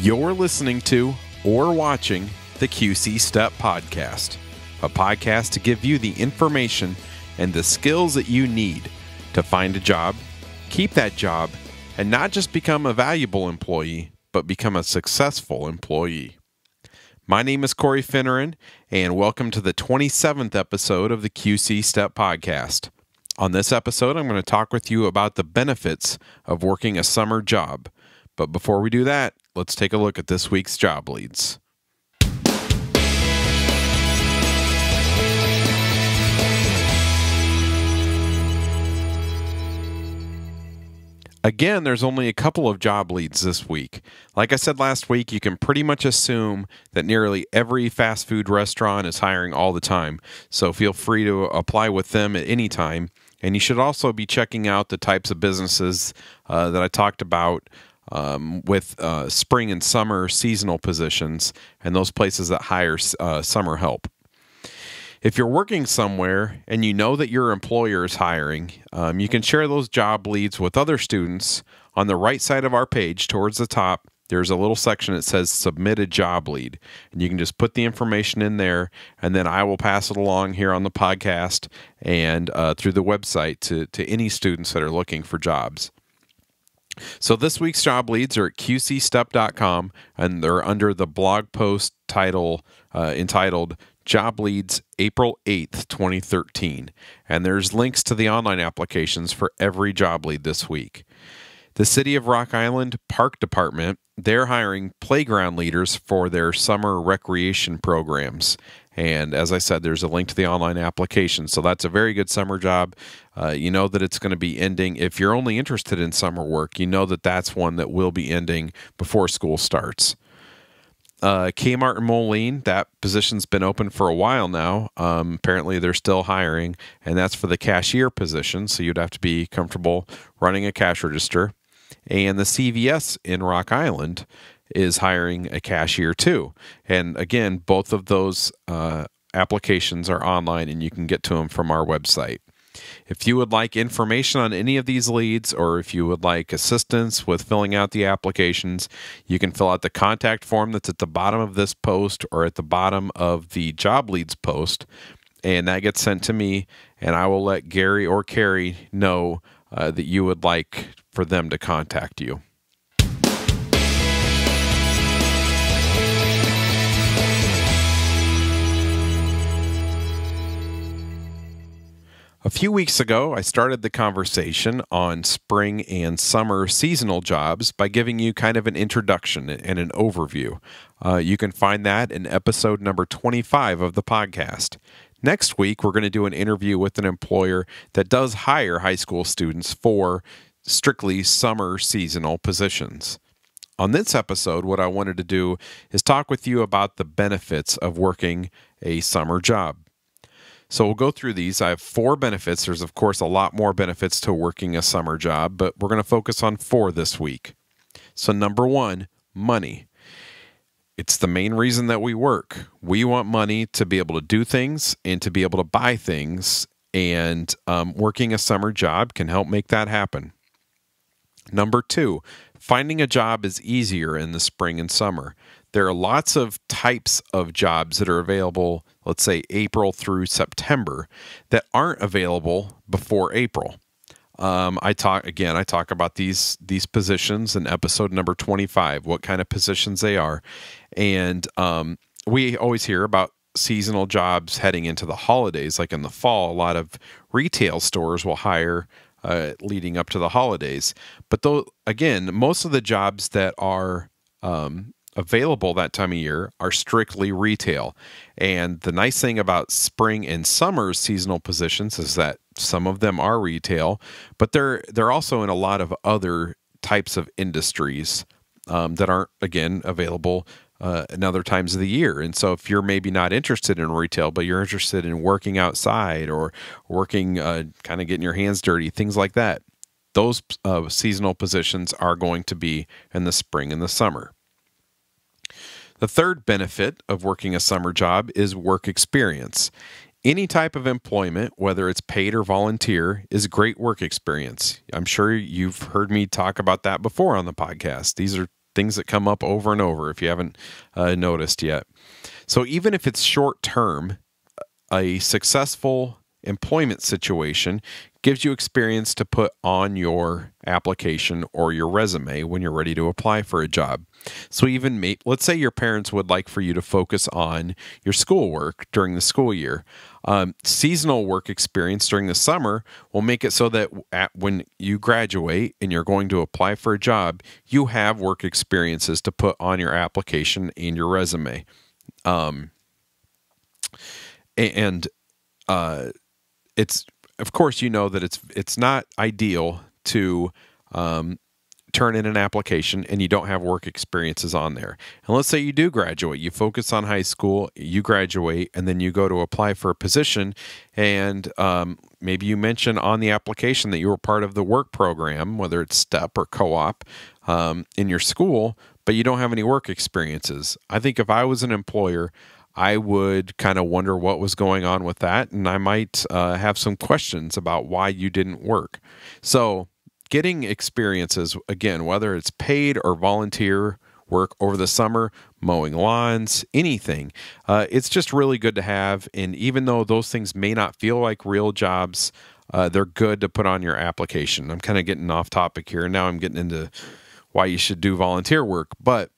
You're listening to or watching the QC Step Podcast, a podcast to give you the information and the skills that you need to find a job, keep that job, and not just become a valuable employee, but become a successful employee. My name is Corey Finneran, and welcome to the 27th episode of the QC Step Podcast. On this episode, I'm going to talk with you about the benefits of working a summer job. But before we do that, let's take a look at this week's job leads. Again, there's only a couple of job leads this week. Like I said last week, you can pretty much assume that nearly every fast food restaurant is hiring all the time, so feel free to apply with them at any time. And you should also be checking out the types of businesses that I talked about with spring and summer seasonal positions and those places that hire summer help. If you're working somewhere and you know that your employer is hiring, you can share those job leads with other students. On the right side of our page, towards the top, there's a little section that says Submit a Job Lead. And you can just put the information in there, and then I will pass it along here on the podcast and through the website to any students that are looking for jobs. So this week's job leads are at qcstep.com, and they're under the blog post title entitled Job Leads April 8th, 2013. And there's links to the online applications for every job lead this week. The City of Rock Island Park Department, they're hiring playground leaders for their summer recreation programs. And as I said, there's a link to the online application. So that's a very good summer job. You know that it's going to be ending. If you're only interested in summer work, you know that that's one that will be ending before school starts. Kmart and Moline, that position's been open for a while now. Apparently they're still hiring, and that's for the cashier position. So you'd have to be comfortable running a cash register. And the CVS in Rock Island is hiring a cashier too. And again, both of those applications are online, and you can get to them from our website. If you would like information on any of these leads, or if you would like assistance with filling out the applications, you can fill out the contact form that's at the bottom of this post or at the bottom of the job leads post, and that gets sent to me, and I will let Gary or Carrie know that you would like for them to contact you. A few weeks ago, I started the conversation on spring and summer seasonal jobs by giving you kind of an introduction and an overview. You can find that in episode number 25 of the podcast. Next week, we're going to do an interview with an employer that does hire high school students for strictly summer seasonal positions. On this episode, what I wanted to do is talk with you about the benefits of working a summer job. So we'll go through these. I have 4 benefits. There's, of course, a lot more benefits to working a summer job, but we're going to focus on 4 this week. So number 1, money. It's the main reason that we work. We want money to be able to do things and to be able to buy things, and working a summer job can help make that happen. Number 2, finding a job is easier in the spring and summer. There are lots of types of jobs that are available, let's say April through September, that aren't available before April. I talk about these positions in episode number 25, what kind of positions they are. And we always hear about seasonal jobs heading into the holidays. Like in the fall, a lot of retail stores will hire leading up to the holidays. But though, again, most of the jobs that are available that time of year are strictly retail. And the nice thing about spring and summer seasonal positions is that some of them are retail, but they're also in a lot of other types of industries that aren't, again, available in other times of the year. And so if you're maybe not interested in retail, but you're interested in working outside or working, kind of getting your hands dirty, things like that, those seasonal positions are going to be in the spring and the summer. The third benefit of working a summer job is work experience. Any type of employment, whether it's paid or volunteer, is great work experience. I'm sure you've heard me talk about that before on the podcast. These are things that come up over and over if you haven't noticed yet. So even if it's short term, a successful employment situation gives you experience to put on your application or your resume when you're ready to apply for a job. So even let's say your parents would like for you to focus on your schoolwork during the school year. Seasonal work experience during the summer will make it so that when you graduate and you're going to apply for a job, you have work experiences to put on your application and your resume. It's, of course, you know that it's not ideal to turn in an application and you don't have work experiences on there. And let's say you do graduate, you focus on high school, you graduate, and then you go to apply for a position, and maybe you mention on the application that you were part of the work program, whether it's STEP or co-op in your school, but you don't have any work experiences. I think if I was an employer, I would kind of wonder what was going on with that, and I might have some questions about why you didn't work. So getting experiences, again, whether it's paid or volunteer work over the summer, mowing lawns, anything, it's just really good to have. And even though those things may not feel like real jobs, they're good to put on your application. I'm kind of getting off topic here. Now I'm getting into why you should do volunteer work, but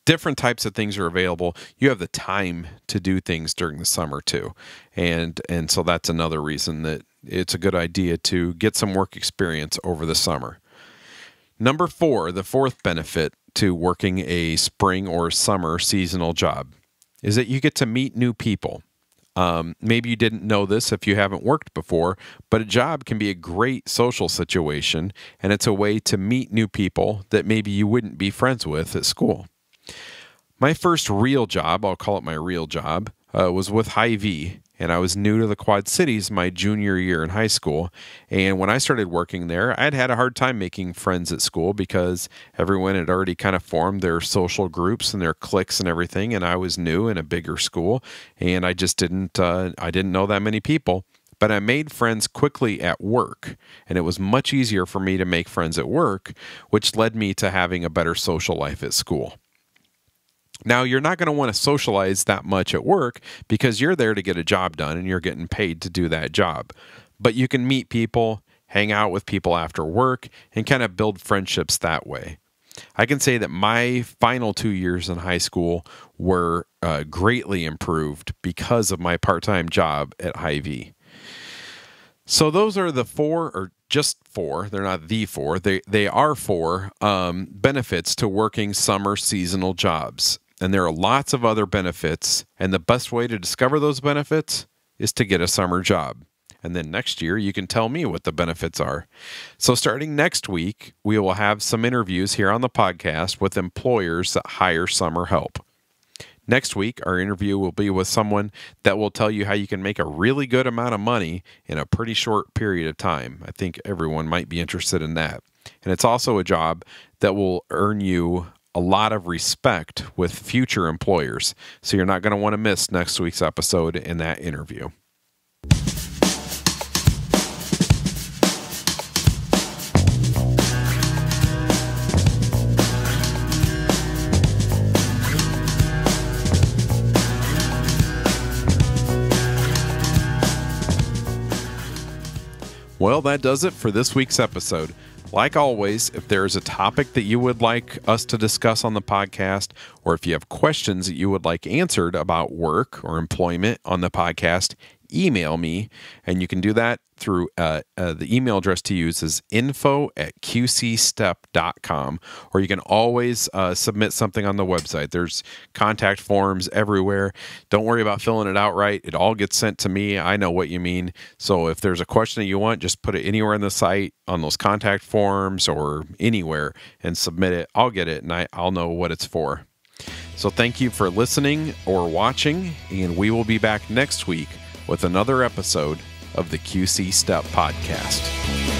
different types of things are available. You have the time to do things during the summer too. And so that's another reason that it's a good idea to get some work experience over the summer. Number 4, the fourth benefit to working a spring or summer seasonal job is that you get to meet new people. Maybe you didn't know this if you haven't worked before, but a job can be a great social situation, and it's a way to meet new people that maybe you wouldn't be friends with at school. My first real job, I'll call it my real job, was with Hy-Vee, and I was new to the Quad Cities my junior year in high school. And when I started working there, I'd had a hard time making friends at school because everyone had already kind of formed their social groups and their cliques and everything, and I was new in a bigger school, and I just didn't know that many people. But I made friends quickly at work, and it was much easier for me to make friends at work, which led me to having a better social life at school. Now, you're not going to want to socialize that much at work because you're there to get a job done and you're getting paid to do that job. But you can meet people, hang out with people after work, and kind of build friendships that way. I can say that my final 2 years in high school were greatly improved because of my part-time job at Hy-Vee. So those are the 4, or just 4. They're not the 4. They are 4 benefits to working summer seasonal jobs. And there are lots of other benefits. And the best way to discover those benefits is to get a summer job. And then next year, you can tell me what the benefits are. So starting next week, we will have some interviews here on the podcast with employers that hire summer help. Next week, our interview will be with someone that will tell you how you can make a really good amount of money in a pretty short period of time. I think everyone might be interested in that. And it's also a job that will earn you a lot of respect with future employers. So you're not going to want to miss next week's episode in that interview. Well, that does it for this week's episode. Like always, if there is a topic that you would like us to discuss on the podcast, or if you have questions that you would like answered about work or employment on the podcast, email me, and you can do that through the email address to use is info@qcstep.com, or you can always submit something on the website. There's contact forms everywhere. Don't worry about filling it out right. It all gets sent to me. I know what you mean. So if there's a question that you want, just put it anywhere on the site, on those contact forms or anywhere, and submit it. I'll get it, and I'll know what it's for. So thank you for listening or watching, and we will be back next week with another episode of the QC Step Podcast.